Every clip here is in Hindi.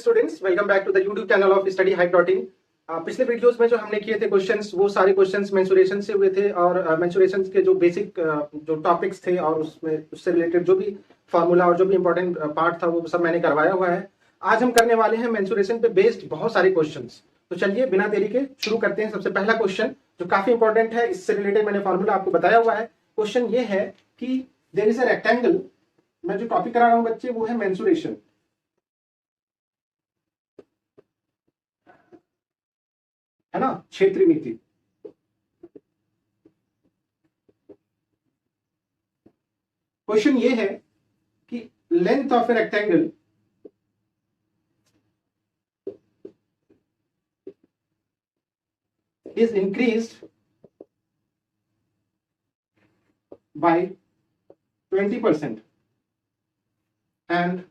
Students, welcome back to the YouTube channel of Study Hike dot in. पिछले वीडियोस में जो हमने किए थे क्वेश्चंस, वो सारे क्वेश्चंस मेंसुरेशन से हुए थे और मेंसुरेशन के जो बेसिक जो टॉपिक्स थे और उसमें उससे रिलेटेड जो भी फार्मूला और जो भी इंपॉर्टेंट पार्ट था वो सब मैंने करवाया हुआ है। आज हम करने वाले हैं मेंसुरेशन पे बेस्ड बहुत सारे क्वेश्चंस। तो चलिए बिना देरी के शुरू करते हैं। सबसे पहला क्वेश्चन जो काफी इंपॉर्टेंट है, इससे रिलेटेड मैंने फार्मूला आपको बताया हुआ है। क्वेश्चन ये है कि देयर इज अ रेक्टेंगल। मैं जो टॉपिक करा रहा हूँ बच्चे वो है मेंसुरेशन, है ना, क्षेत्र नीति। क्वेश्चन ये है कि length of a rectangle is increased by 20% and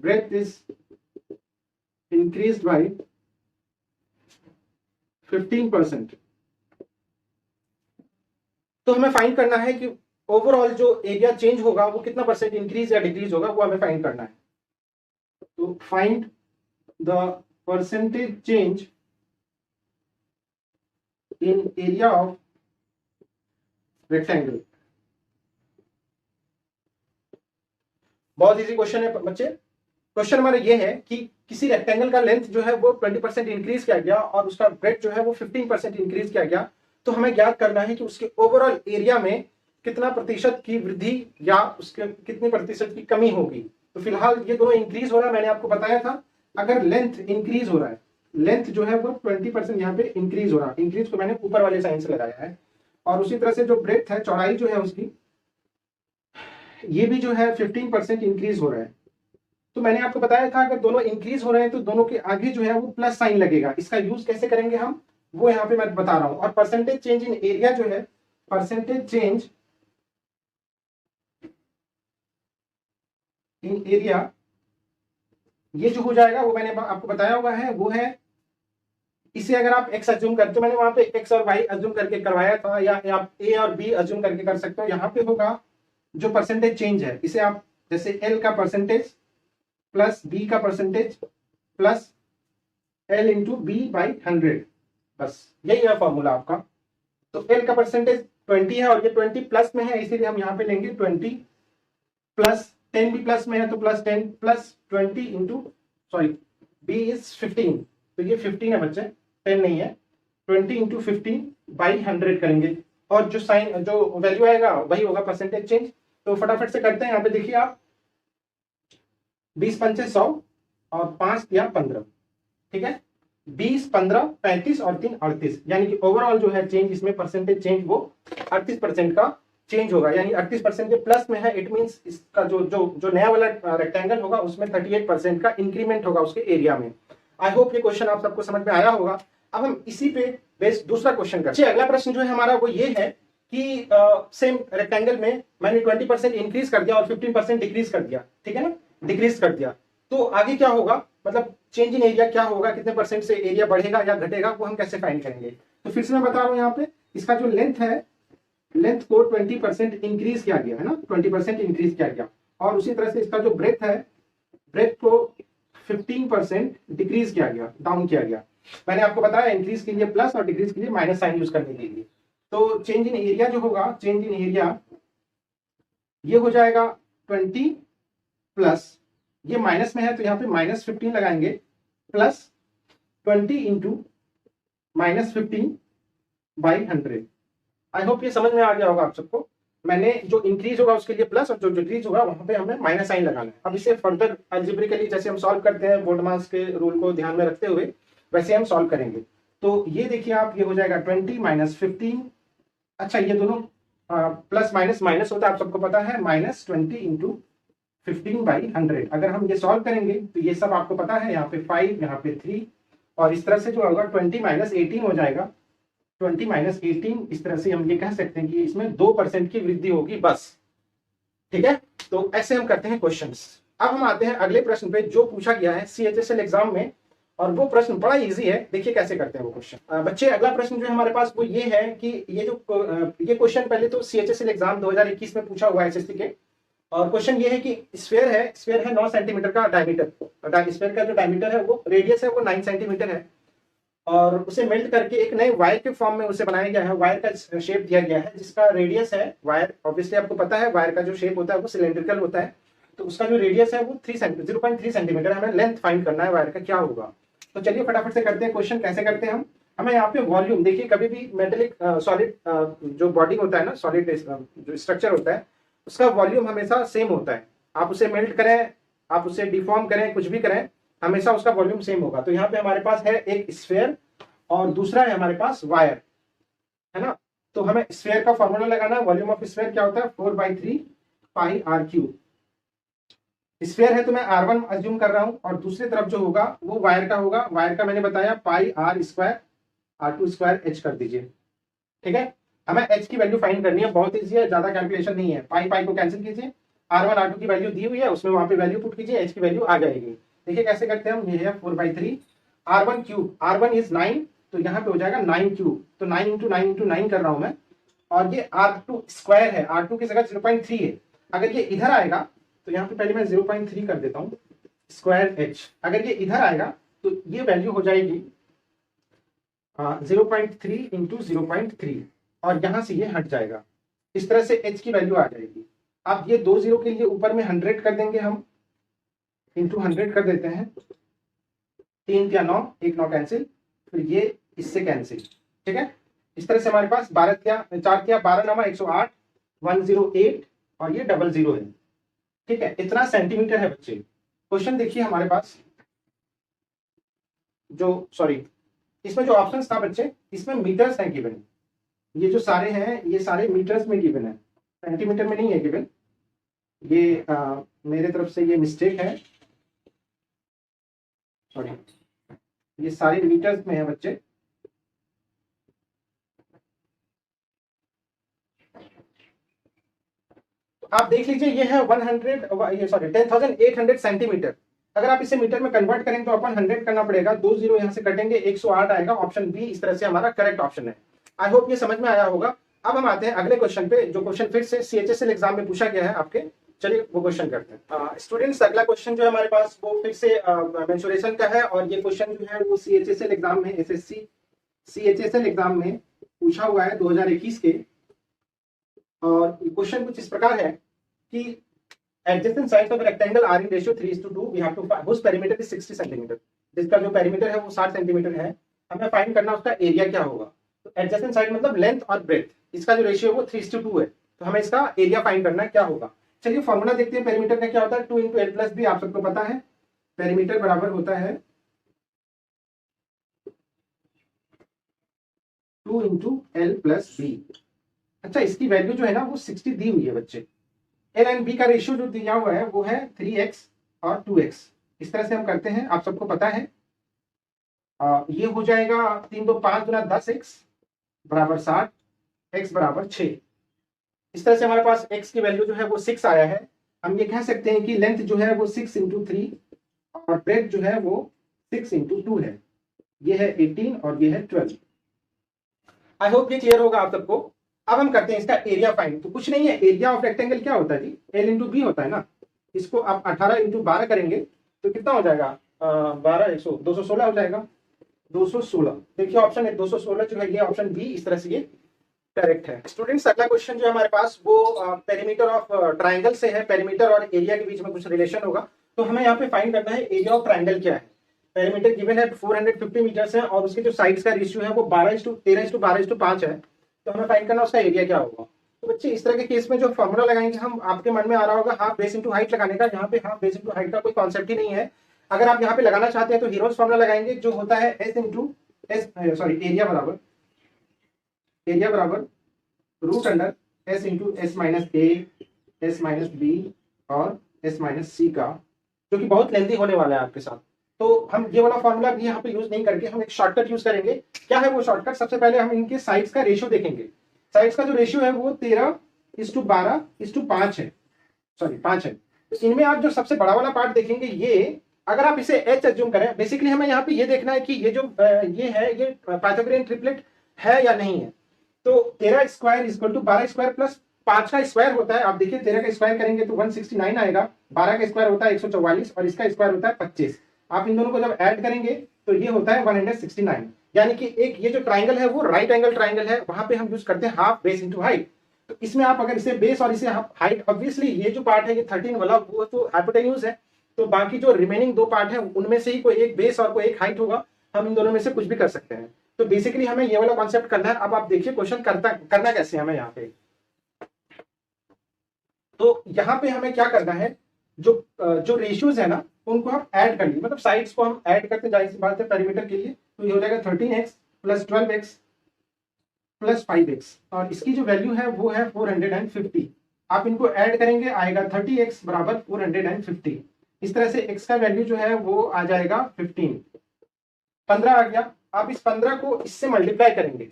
breadth is increased by 15%। तो हमें फाइंड करना है कि ओवरऑल जो एरिया चेंज होगा वो कितना परसेंट इंक्रीज या डिक्रीज होगा, वो हमें फाइंड करना है। तो find the percentage change in area of rectangle। बहुत इजी क्वेश्चन है बच्चे। क्वेश्चन हमारा ये है कि किसी रेक्टेंगल का लेंथ जो है वो 20% इंक्रीज किया गया और उसका ब्रेड्थ जो है वो 15% इंक्रीज किया गया। तो हमें ज्ञात करना है कि उसके ओवरऑल एरिया में कितना प्रतिशत की वृद्धि या उसके कितने प्रतिशत की कमी होगी। तो फिलहाल ये दोनों इंक्रीज हो रहा है, मैंने आपको बताया था। अगर लेंथ इंक्रीज हो रहा है, लेंथ जो है वो 20% यहाँ पे इंक्रीज हो रहा है, इंक्रीज को मैंने ऊपर वाले साइन से लगाया है। और उसी तरह से जो ब्रेड्थ है, चौड़ाई जो है उसकी, ये भी जो है 15% इंक्रीज हो रहा है। तो मैंने आपको बताया था अगर दोनों इंक्रीज हो रहे हैं तो दोनों के आगे जो है वो प्लस साइन लगेगा। इसका यूज कैसे करेंगे हम, वो यहाँ पे मैं बता रहा हूं। और परसेंटेज चेंज इन एरिया जो है, परसेंटेज चेंज इन एरिया, ये जो हो जाएगा वो मैंने आपको बताया हुआ है, वो है इसे अगर आप x अज्यूम करते हो, मैंने वहां पे x और y अज्यूम करके करवाया था, या आप a और b अज्यूम करके कर सकते हो। यहाँ पे होगा जो परसेंटेज चेंज है, इसे आप जैसे l का परसेंटेज प्लस b का percentage plus l into B by 100, बस यही है फॉर्मूला आपका। तो l का परसेंटेज 20 है और ये 20 प्लस में है, इसीलिए हम यहाँ पे लेंगे 20 प्लस 10 भी प्लस में है तो plus 10 plus 20 into sorry b is 15, तो ये 15 है बच्चे, 10 नहीं है। 20 इंटू 15 बाई 100 करेंगे और जो साइन जो वैल्यू आएगा वही होगा परसेंटेज चेंज। तो फटाफट से करते हैं। यहाँ पे देखिए आप, 20 पंचे 100 और 5 या 15, ठीक है। 20 15 35 और 3 38, यानी कि ओवरऑल जो है चेंज इसमें परसेंटेज चेंज वो 38% का चेंज होगा, यानी 38% के प्लस में है। इट मींस इसका जो जो जो नया वाला रेक्टेंगल होगा उसमें 38% का इंक्रीमेंट होगा उसके एरिया में। आई होप ये क्वेश्चन आप सबको समझ में आया होगा। अब हम इसी पे बेस्ड दूसरा क्वेश्चन करते हैं। अगला प्रश्न जो है हमारा वो ये है कि सेम रेक्टेंगल में मैंने 20% इंक्रीज कर दिया और 15% डिक्रीज कर दिया, ठीक है ना, डिक्रीज कर दिया। तो आगे क्या होगा, मतलब चेंज इन एरिया क्या होगा, कितने परसेंट से एरिया बढ़ेगा या घटेगा, वो हम कैसे फाइंड करेंगे। तो फिर से मैं बता रहा हूं, यहाँ पे इसका जो लेंथ है, लेंथ को 20% इंक्रीज किया गया है ना, 20% इंक्रीज किया गया। और उसी तरह से इसका जो ब्रेथ है, ब्रेथ को 15% डिक्रीज किया गया, डाउन किया गया। मैंने आपको बताया इंक्रीज के लिए प्लस और डिक्रीज के लिए माइनस साइन यूज करने के लिए। तो चेंज इन एरिया जो होगा, चेंज इन एरिया ये हो जाएगा 20 प्लस, ये माइनस में है तो यहाँ पे माइनस 15 लगाएंगे, plus 20 into minus 15 by 100। I hope ये समझ में आ गया होगा आप सबको। मैंने जो इंक्रीज होगा उसके लिए प्लस और जो डिक्रीज होगा वहां पे हमें माइनस साइन लगाना है। अब इसे फर्दर अलजेब्रिकली जैसे हम सॉल्व करते हैं बोर्ड मार्क्स के रूल को ध्यान में रखते हुए, वैसे हम सॉल्व करेंगे। तो ये देखिए आप, ये हो जाएगा 20 माइनस 15। अच्छा, ये दोनों प्लस माइनस माइनस होता है, आप सबको पता है, माइनस 20 इंटू 15 बाई 100। अगर हम ये सॉल्व करेंगे तो ये सब आपको पता है, यहाँ पे 5, यहाँ पे 3, और इस तरह से जो होगा 20 माइनस 18 हो जाएगा। 20 माइनस 18, इस तरह से हम ये कह सकते हैं कि इसमें 2% की वृद्धि होगी, बस, ठीक है। तो ऐसे हम करते हैं क्वेश्चंस। अब हम आते हैं अगले प्रश्न पे जो पूछा गया है CHSL एग्जाम में, और वो प्रश्न बड़ा इजी है। देखिए कैसे करते हैं वो क्वेश्चन। बच्चे अगला प्रश्न जो है हमारे पास वो ये है कि ये क्वेश्चन पहले तो CHSL एग्जाम 2021 में पूछा हुआ है SSC के, और क्वेश्चन ये है कि स्फेयर है 9 सेंटीमीटर का डायमीटर, स्फेयर का जो डायमीटर है वो रेडियस है वो 9 सेंटीमीटर है, और उसे मेल्ट करके एक नए वायर के फॉर्म में उसे बनाया गया है। वायर का शेप दिया गया है जिसका रेडियस है, वायर ऑब्वियसली आपको पता है वायर का जो शेप होता है वो सिलेंड्रिकल होता है, तो उसका जो रेडियस है वो 0.3 सेंटीमीटर, हमें लेंथ फाइंड करना है वायर का क्या होगा। तो चलिए फटाफट से करते हैं क्वेश्चन। कैसे करते हैं हम, हमें यहाँ पे वॉल्यूम देखिए, कभी भी मेटेलिक सॉलिड जो बॉडी होता है ना, सॉलिड जो स्ट्रक्चर होता है उसका वॉल्यूम हमेशा सेम होता है। आप उसे मेल्ट करें, आप उसे डिफॉर्म करें, कुछ भी करें, हमेशा उसका वॉल्यूम सेम होगा। तो यहाँ पे हमारे पास है एक स्फेयर और दूसरा है हमारे पास वायर, है ना। तो हमें स्फेयर का फॉर्मूला लगाना है। वॉल्यूम ऑफ स्फेयर क्या होता है, 4/3 पाई आर क्यूब। स्फेयर है तो मैं R1 अज्यूम कर रहा हूं, और दूसरी तरफ जो होगा वो वायर का होगा। वायर का मैंने बताया pi R square, R2 square H कर दीजिए, ठीक है। हमें एच की वैल्यू फाइंड करनी है, बहुत ईजी है, ज्यादा कैलकुलेशन नहीं है। पाई पाई को कैंसिल कीजिए, R1 R2 की वैल्यू दी हुई है, उसमें वहां पे वैल्यू पुट कीजिए, एच की वैल्यू आ जाएगी। देखिए कैसे करते हैं हम, ये है 4/3 R1 क्यूब, R1 इज 9, तो यहाँ पे हो जाएगा 9 क्यूब, तो 9 इंटू 9 इंटू 9 कर रहा हूं मैं। और ये R2 स्क्वायर है, R2 की जगह 0.3 है, अगर ये इधर आएगा तो यहाँ पे पहले मैं 0.3 कर देता हूँ स्क्वायर एच। अगर ये इधर आएगा तो ये वैल्यू हो जाएगी 0.3 इंटू 0.3, और यहां से ये हट जाएगा, इस तरह से एच की वैल्यू आ जाएगी। अब ये 2 0 के लिए ऊपर में 100 कर देंगे हम, इंटू 100 कर देते हैं, 3 या 9, 1 9 कैंसिल, फिर ये इससे कैंसिल, ठीक है। इस तरह से हमारे पास 4 क्या 12 नामा 108, 108, और ये 00 है, ठीक है। इतना सेंटीमीटर है बच्चे। क्वेश्चन देखिए हमारे पास, जो सॉरी इसमें जो ऑप्शंस था बच्चे, इसमें मीटर्स हैं गिवन, ये जो सारे हैं ये सारे मीटर्स में गिवन है, सेंटीमीटर में नहीं है गिवन। ये मेरे तरफ से ये मिस्टेक है, सॉरी, ये सारे मीटर्स में है बच्चे। तो आप देख लीजिए ये है 10,800 सेंटीमीटर। अगर आप इसे मीटर में कन्वर्ट करें तो अपन 100 करना पड़ेगा, 2 0 यहां से कटेंगे, 108 आएगा। ऑप्शन बी इस तरह से हमारा करेक्ट ऑप्शन है। आई होप ये समझ में आया होगा। अब हम आते हैं अगले क्वेश्चन पे, जो क्वेश्चन फिर से CHSL एग्जाम में पूछा गया है आपके। चलिए वो क्वेश्चन करते हैं। स्टूडेंट्स अगला क्वेश्चन जो है हमारे पास वो फिर से मेंसुरेशन का है, और ये क्वेश्चन जो है वो CHSL एग्जाम में, SSC CHSL एग्जाम में पूछा हुआ है 2021 के। और क्वेश्चन कुछ इस प्रकार है कि adjacent sides of a rectangle are in ratio 3:2, we have to find whose perimeter is 60 centimetre. जिसका जो पेरीमीटर है वो 60 सेंटीमीटर है, हमें फाइंड करना उसका एरिया क्या होगा। तो एडजेसेंट साइड मतलब लेंथ और ब्रेथ, इसका जो रेशियो है वो 3:2 है, तो हमें इसका एरिया फाइंड करना है क्या होगा। चलिए फॉर्मूला देखते हैं पेरीमीटर का क्या होता है। 2 इंटू एल प्लस बी, आप सबको पता है पेरीमीटर बराबर होता है 2 इंटू एल प्लस बी। अच्छा, इसकी वैल्यू जो है ना वो 60 दी हुई है बच्चे। एल एंड बी का रेशियो जो दिया हुआ है वो है 3x और 2x। इस तरह से हम करते हैं, आप सबको पता है। ये हो जाएगा 3 2 5 गुना 10x बराबर 60, x बराबर 6। इस तरह से हमारे पास x की वैल्यू जो है वो 6 आया है। हम ये कह सकते हैं कि लेंथ जो है वो 6 इंटू 3 और ब्रेथ जो है वो 6 इंटू 2 है। ये है 18 और ये है 12। आई होप ये क्लियर होगा आप सबको। अब हम करते हैं इसका एरिया फाइंड। तो कुछ नहीं है, एरिया ऑफ रेक्टेंगल क्या होता है जी, एल इंटू बी होता है ना। इसको आप 18 इंटू 12 करेंगे तो कितना हो जाएगा, 12 100 216 हो जाएगा, 216। देखिए ऑप्शन है 216 जो है ये ऑप्शन बी, इस तरह से ये करेक्ट है। स्टूडेंट्स अगला क्वेश्चन जो है हमारे पास वो पेरीमीटर ऑफ ट्राइंगल से है। पेरीमीटर और एरिया के बीच में कुछ रिलेशन होगा, तो हमें यहाँ पे फाइंड करना है एरिया ऑफ ट्राइंगल क्या है। पेरीमीटर गिवन है 450 मीटर्स है, और उसके जो साइड्स का रेशियो है वो 12:13:12:5 है, तो हमें फाइंड करना उसका एरिया क्या होगा। तो बच्चे इस तरह के केस में जो फॉर्मूला लगाएंगे हम, आपके मन में आ रहा होगा हाफ बेस इंटू हाइट लगाने का। यहाँ पे हाफ बेस इंटू हाइट का कोई कॉन्सेप्ट ही नहीं है। अगर आप यहाँ पे लगाना चाहते हैं तो हीरोज फॉर्मूला लगाएंगे, जो होता है S into S, sorry area बराबर root under S into S minus A, S minus B और एस माइनस सी का, जो कि बहुत लेंथी होने वाला है आपके साथ। तो हम ये वाला फॉर्मूला भी यहाँ पे यूज नहीं करके हम एक शॉर्टकट यूज करेंगे। क्या है वो शॉर्टकट, सबसे पहले हम इनके साइड्स का रेशियो देखेंगे। साइड्स का जो रेशियो है वो 13:12:5 है, सॉरी 5 है। तो इनमें आप जो सबसे बड़ा वाला पार्ट देखेंगे, ये अगर आप इसे एच एज्यूम करें, बेसिकली हमें यहाँ पे ये देखना है कि ये जो ये है ये पाइथागोरियन ट्रिपलेट है या नहीं है। तो 13 square equal to 12 square plus 5 का स्क्वायर होता है, आप देखिए 13 का स्क्वायर करेंगे तो 169 आएगा, 12 का स्क्वायर होता है 144 और इसका स्क्वायर होता है 25। आप इन दोनों को जब ऐड करेंगे तो ये होता है 169। यानी कि एक ये जो ट्राइंगल है वो राइट एंगल ट्राइंगल है, वहां पे हम यूज करते हैं हाफ बेस इंटू हाइट। तो इसमें आप अगर इसे बेस और इसे हाइट, ऑब्वियसली ये जो पार्ट है ये 13 वाला वो तो हाइपोटेन्यूज है, तो बाकी जो रिमेनिंग दो पार्ट है उनमें से ही कोई एक बेस और कोई एक हाइट होगा, हम इन दोनों में से कुछ भी कर सकते हैं। तो बेसिकली हमें ये वाला कॉन्सेप्ट करना है। अब आप देखिए क्वेश्चन करना कैसे हमें यहाँ पे, तो यहाँ पे हमें क्या करना है, जो रेशियोज है ना उनको हम ऐड कर लिए, मतलब साइड्स को हम ऐड करते जाहिर सी बात है पेरीमीटर के लिए, तो ये हो जाएगा 13x plus 12x plus 5x और इसकी जो वैल्यू है वो है 450। आप इनको ऐड करेंगे आएगा 30x बराबर 450। इस तरह से x का वैल्यू जो है वो आ जाएगा 15 आ गया। आप इस 15 को इससे मल्टीप्लाई करेंगे,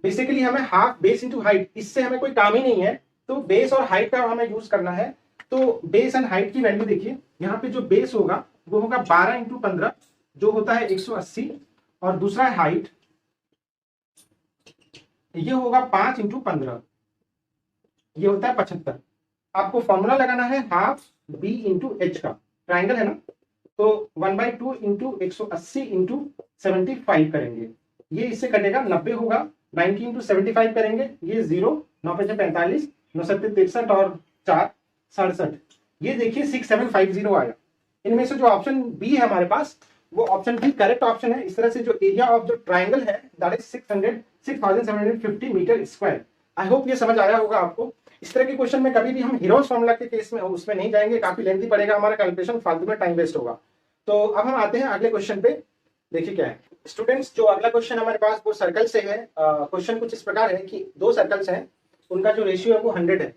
बेसिकली हमें हाफ बेस इंटू हाइट, इससे हमें कोई काम ही नहीं है, तो बेस और हाइट का हमें यूज करना है। तो बेस एंड हाइट की वैल्यू देखिए, यहाँ पे जो बेस होगा वो होगा 12 इंटू 15 जो होता है 180 और दूसरा है हाइट, ये होगा 5 इंटू 15 ये होता है 75। आपको फॉर्मूला लगाना है हाफ बी इंटू एच का, ट्राइंगल है ना, तो 1/2 इंटू 180 इंटू 75 करेंगे, ये इससे कटेगा 90 होगा। 90 इंटू 75 करेंगे, ये 0 9 5 45 9 7 63 और 4 67, ये देखिए 6750 आया। इनमें से जो ऑप्शन बी है हमारे पास वो ऑप्शन बी करेक्ट ऑप्शन है। इस तरह से जो एरिया ऑफ जो ट्राइंगल है that is 6750 metre square. I hope ये समझ आया होगा आपको। इस तरह के क्वेश्चन में कभी भी हम हीरोज फॉर्मूला के केस में उसमें नहीं जाएंगे, काफी लेंथी पड़ेगा हमारा कैलकुलेशन, फालतू में टाइम वेस्ट होगा। तो अब हम आते हैं अगले क्वेश्चन पे। देखिए क्या है स्टूडेंट्स, जो अगला क्वेश्चन हमारे पास वो सर्कल से है। क्वेश्चन कुछ इस प्रकार है कि दो सर्कल्स हैं, उनका जो रेशियो है वो 100 है,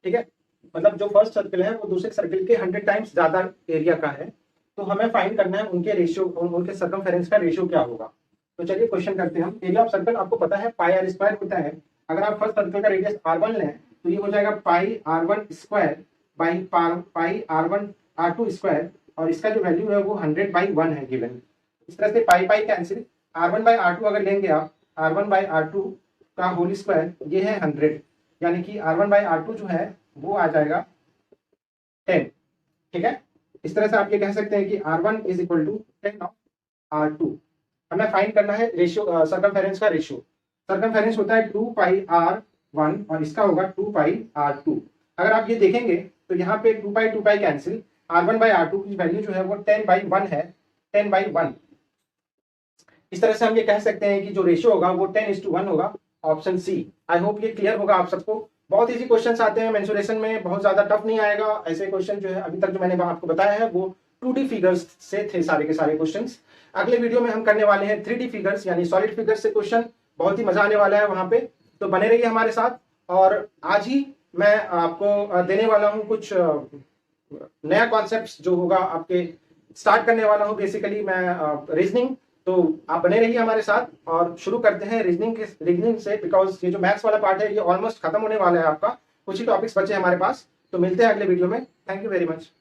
ठीक है, मतलब जो फर्स्ट सर्कल है वो दूसरे सर्कल के 100 टाइम्स ज्यादा एरिया का है। तो हमें फाइंड करना है उनके रेशियो, उनके सर्कमफेरेंस का रेशियो क्या होगा। तो चलिए क्वेश्चन करते हैं हम। एरिया ऑफ सर्कल आपको पता है पाई आर स्क्वायर होता है। अगर आप फर्स्ट सर्कल का रेडियस r1 लें तो ये हो जाएगा पाई r1 square by pi r1 r2 square और इसका जो वैल्यू है वो 100/1 है गिवन। इस तरह से पाई पाई कैंसिल, r1/r2 अगर लेंगे आप r1/r2 का होल स्क्वायर ये है 100, यानी कि r1/r2 जो है वो आ जाएगा 10, ठीक है। इस तरह से आप ये कह सकते हैं कि r1 is equal to 10 of r2। हमें फाइंड करना है रेशियो, सर्कमफेरेंस का रेशियो। सर्कमफेरेंस होता है 2 पाई r1 और इसका होगा 2 पाई r2। अगर आप ये देखेंगे तो यहाँ पे 2 पाई कैंसिल, r1/r2 की वैल्यू जो है वो 10/1 है, 10/1। इस तरह से हम ये कह सकते हैं कि जो रेशियो होगा वो 10:1 होगा, ऑप्शन सी। आई होप ये क्लियर होगा आप सबको। बहुत इजी क्वेश्चंस आते हैं मेंसुरेशन में, बहुत ज्यादा टफ नहीं आएगा। ऐसे क्वेश्चन जो है अभी तक जो मैंने आपको बताया है वो 2D फिगर्स से थे सारे के सारे क्वेश्चंस। अगले वीडियो में हम करने वाले हैं 3D फिगर्स यानी सॉलिड फिगर्स से क्वेश्चन, बहुत ही मजा आने वाला है वहां पे, तो बने रहिए हमारे साथ। और आज ही मैं आपको देने वाला हूं कुछ नया कॉन्सेप्ट जो होगा आपके स्टार्ट करने वाला हूं, बेसिकली मैं रीजनिंग। तो आप बने रहिए हमारे साथ और शुरू करते हैं रीजनिंग से, बिकॉज ये जो मैथ्स वाला पार्ट है ये ऑलमोस्ट खत्म होने वाला है आपका, कुछ ही टॉपिक्स बचे हैं हमारे पास। तो मिलते हैं अगले वीडियो में। Thank you very much.